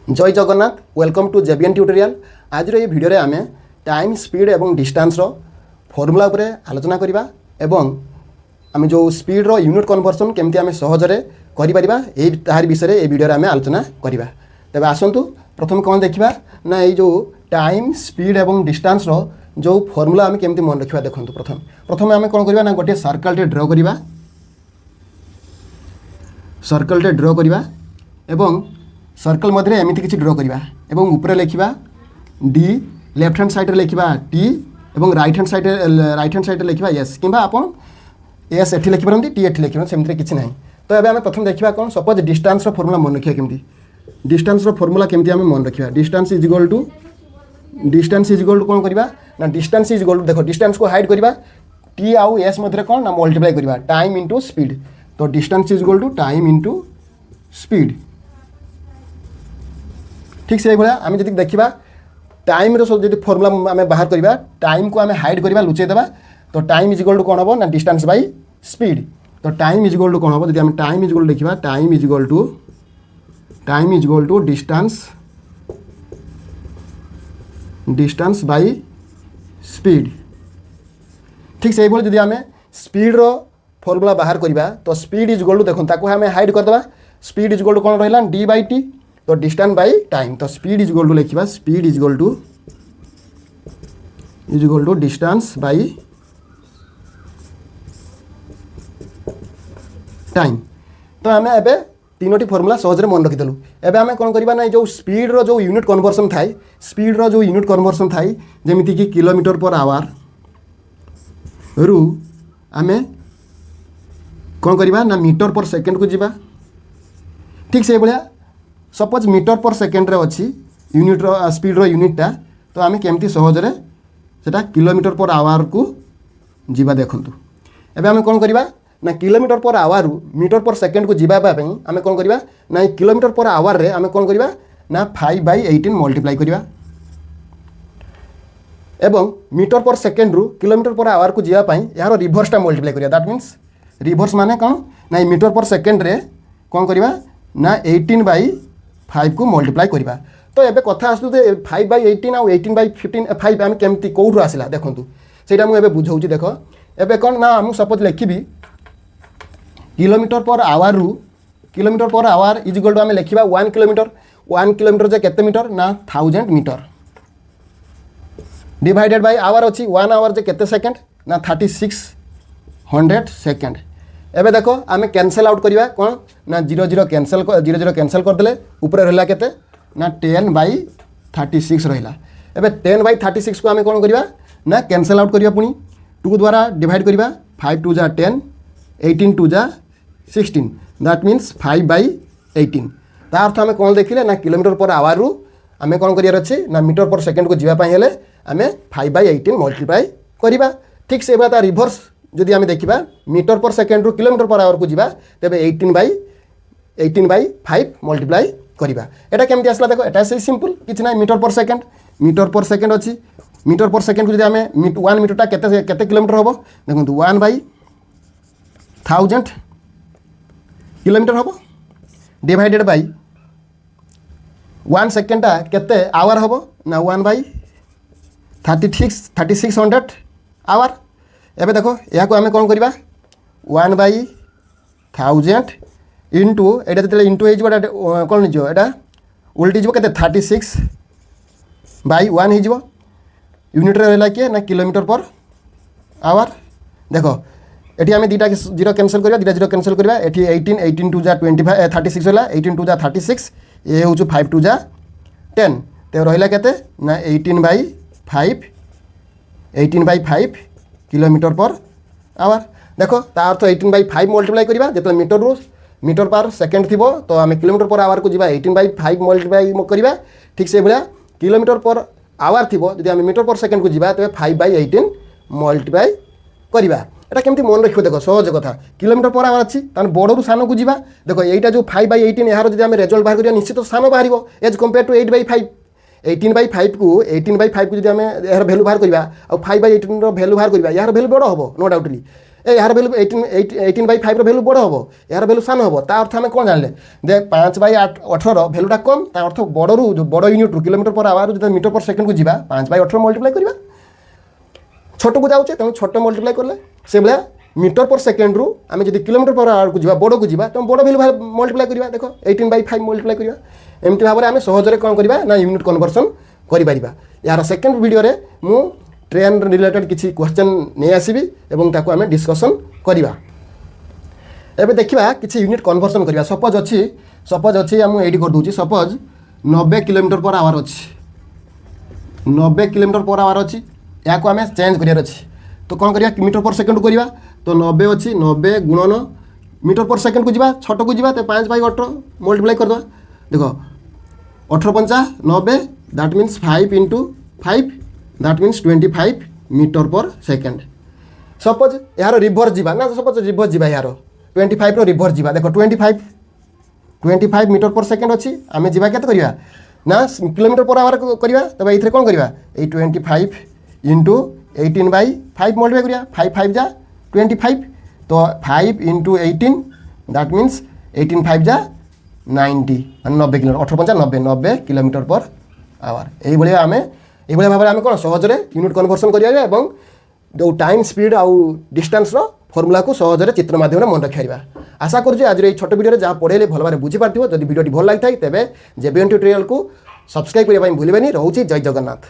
जय Jagannath welcome to JBN tutorial. आज ये वीडियो रे आमे टाइम स्पीड एवं डिस्टेंस रो फॉर्मूला उपरे आलोचना करिबा एवं आमे जो स्पीड रो यूनिट कन्वर्सन केमती आमे सहजरे करि परिबा ए तार विषय रे ए वीडियो रे आमे आलोचना करिबा। तबे आसंतु प्रथम कोन देखिबा ना ए जो टाइम स्पीड एवं डिस्टेंस रो जो फॉर्मूला आमे केमती मन रखिबा। देखंतु प्रथम आमे कोन करिबा ना गोटे सर्कल टे ड्रा करिबा। सर्कल टे ड्रा करिबा एवं सर्कल मध्य एमती किसी ड्र करवा एवं ऊपर लिखा डी लेफ्ट हैंड साइड लिखा टी एवं राइट हैंड साइड लिखा एस कि आप एस एठी लिखिपारती टी एठी लिखिपारती सेमती किसी ना। तो ये आम प्रथम देखा कौन सपोज डिस्टेंस फॉर्मूला मन रखा केमती डिस्टेंस फॉर्मूला केमती आम मन रखा डिस्टेंस इज इक्वल टू कौन करवा ना डिस्टेंस इज इक्वल टू देखो डिस्टेंस को हाइड करवा टी आउ एस मध्य कौन ना मल्टीप्लाई करवा टाइम इंटू स्पीड। तो distance is equal to time into speed. ठीक से भाया आम जी देखा टाइम रो फॉर्मूला आम बाहर करवा टाइम को आम हाइड करवा लुचेदेवा। तो टाइम इज इक्वल टू कौन हम ना डिस्टेंस बाय स्पीड। तो टाइम इज इक्वल टू कौन हम जब टाइम इज इक्वल देखा time is equal to distance by speed. ठीक से भाई जब आम स्पीड रो फॉर्मूला बाहर करवा तो स्पीड इज इक्वल टू देखो ताको हमें हाइड करदेवा स्पीड इज इक्वल टू कौन रहा डी बाई टी। तो डिस्टेंस बाय टाइम तो स्पीड इज इक्वल टू लिखा speed is equal to distance by time. तो आम एबे तीनोटी फॉर्मूला सहजरे मन रखिदेलु। एबे आम कौन करवा ना जो स्पीड रो जो यूनिट कन्वर्सन थाए स्पीड रो जो यूनिट कन्वर्सन थाए जेमिति कि किलोमीटर पर आवर रु आम कौन करवा ना मीटर पर सेकेंड को जीवा। ठीक से भाया सपोज मीटर पर सेकेंड रे अच्छी यूनिट रो स्पीड रो यूनिटा तो आम केमती सहजरे सेटा किलोमीटर पर आवर को जीवा। देखंतु एबे आम कौन करवा ना kilometre per hour meter per second को जीवा आम कौन करवा ना किलोमीटर पर आवर रे आम कौन करवा ना 5/18 मल्टीप्लाई करवा एवं मीटर पर सेकेंड रु किलोमीटर पर आवर को जीवाई यार रिभर्सटा मल्टीप्लाई करवा। दैट मीन्स रिभर्स माने कौन ना मीटर पर सेकेंड रे कौन करवा ना 18/5 को मल्टीप्लाई करवा। तो ये कथा आसू 5/18 आउ 18/5 आम केमती कौटू आसला देखूँ से मुझे बुझाऊँ। देख एबे कौन ना मुझे सपोज लिखी kilometre per hour is equal to आम लिखा 1 किलोमीटर जे केते मीटर ना 1000 मीटर डिवाइडेड बाय आवर अच्छी 1 आवर जे केते सेकेंड ना 3600 सेकेंड। एबे देखो आम कैंसल आउट करवा कौन ना 0 कैंसल करदे ऊपर रहा केते ना 10/36 रहा। एबे 10/36 को आम कौन करवा ना कैंसल आउट करवा पुणी 2 द्वारा डिवाइड करवा 5 2 जा 10 18 2 जा 16 दैट मीन्स 5/18। ता अर्थ आम कौन देखिले ना किलोमीटर पर आवर रु आम कौन करार अच्छे ना मीटर पर सेकेंड को जीवाई हेले आम 5/18 मल्टीप्लाई करवा। ठीक से बात रिभर्स जदि आम देखा मीटर पर सेकेंड रु किलोमीटर पर आवर को जीवा तेबे 18/5 मल्टीप्लाई करवा। एटा केमती आसला देखो एटा से सिंपल किछ ना मीटर पर सेकेंड अच्छी मीटर पर सेकेंड को जब आम 1 मीटरटा केते किलोमीटर हम देखो 1/1000 किलोमीटर हम डिवाइडेड बाय 1 सेकेंडटा केते आवर हम ना 1/3600 आवर। एबे देखो या आम कौन करवा 1/1000 इंटू एटा जो इंटू हो कौन हो उल्टी जो 36/1 हो यूनिट रहा किए ना किलोमीटर पर आवर। देखो ये आम 2टा 0 कैंसल करवा 2टा 0 कैंसल करवा ये 18 2 जा 25 36 रहा 18 2 जा 36 ये हूँ 5 2 जा 10 तो रहा के ना 18/5 किलोमीटर पर आवर। देखो ता अर्थ 18/5 मल्टीप्लाई करवा जो मीटर पर सेकेंड थी तो आम किलोमीटर पर आवर को जीवा 18/5 मल्टीप्लाई करवा। ठीक से भाया किलोमीटर पर आवर थी जब आम मीटर पर सेकेंड को जीवा तेज 5/18 मल्टीप्लाई करवा। एटा केमती मन रखियो देखो सहज कथा किलोमीटर पर आवर अच्छी बड़ू सान को जीवा। देखो यहाँ जो 5/18 यार जब आम रेजल्ट बाहर करा निश्चित सान बाहर एज कम्पेयर टू 8/5 18/5 को जब आम यार भैल्यू बाहर करवा और 5/18 भैल्यू बाहर करवा यार भैल्यू बड़ हम नो डाउटली। यार भैल्यू 18/5 भैल्यू बड़ हम यार भैल्यू सान हम ता अर्थ आम कौन जानले दे 5/18 भैल्यूटा कम ता अर्थ बड़ू जो बड़ यूनिट किलोमीटर पर आवर जो मीटर पर सेकेंड को जी 5/18 मल्टीप्लाई करवा छोट को जाऊे तेणु छोट मल्टीप्लाई कले से भाया मीटर पर सेकेंड रु आम जब किलोमीटर पर आवर को जी बड़ को जी तुम बड़ भैल्यू मल्टीप्लाई करवा देख 18/5 मल्टीप्लाई करवा एमती भाव में आम सहजरे कौन करवा ना यूनिट कन्वर्सन करिपरिबा यार सेकेंड वीडियो रे मु ट्रेन रिलेटेड किसी क्वेश्चन नहीं आसबि एवं ताको आम डिस्कसन करवा एबे देखिबा किसी यूनिट कन्वर्सन करवा सपोज अच्छी आम एडी कर दूची सपोज 90 किलोमीटर पर आवर अच्छी 90 किलोमीटर पर आवर अच्छी या को आम चेंज करार अच्छी तो कौन करवा मीटर पर सेकेंड को करवा तो 90 अच्छी 90 गुणन मीटर पर सेकेंड को जी छोट को जी तो 5/18 मल्टीप्लाई करदे देख 18×5 90 that means 5 × 5 that means 25 metre per second suppose यार रिभर्स जीवा ना सपोज रिभर्स जीवा यार 25 रिभर्स जीवा देख 25 मीटर पर सेकेंड अच्छी आम जीवा केते करवा ना किलोमीटर पर आवर करवा तब ये कौन करवा ये 25 × 18/5 मल्टीप्लाई करवा 5 जा 25 तो 5 × 18 दैट मीन्स 18 5 जा 90 90 किलोमीटर 18×5 किलोमीटर पर आवर ये आम ये भाव में आम कौन सहजरे यूनिट कन्वर्सन करा जो टाइम स्पीड आउ डिस्टेंस फर्मुला को सहजरे चित्र माध्यम मन रखा आशा करुँच आज ये छोट वीडियो जहाँ पढ़े भल भाव बुझीपार जब वीडियो भल लगी तेज जेबीएन ट्यूटोरियल को सब्सक्राइब करने भूलें रोचे जय जगन्नाथ।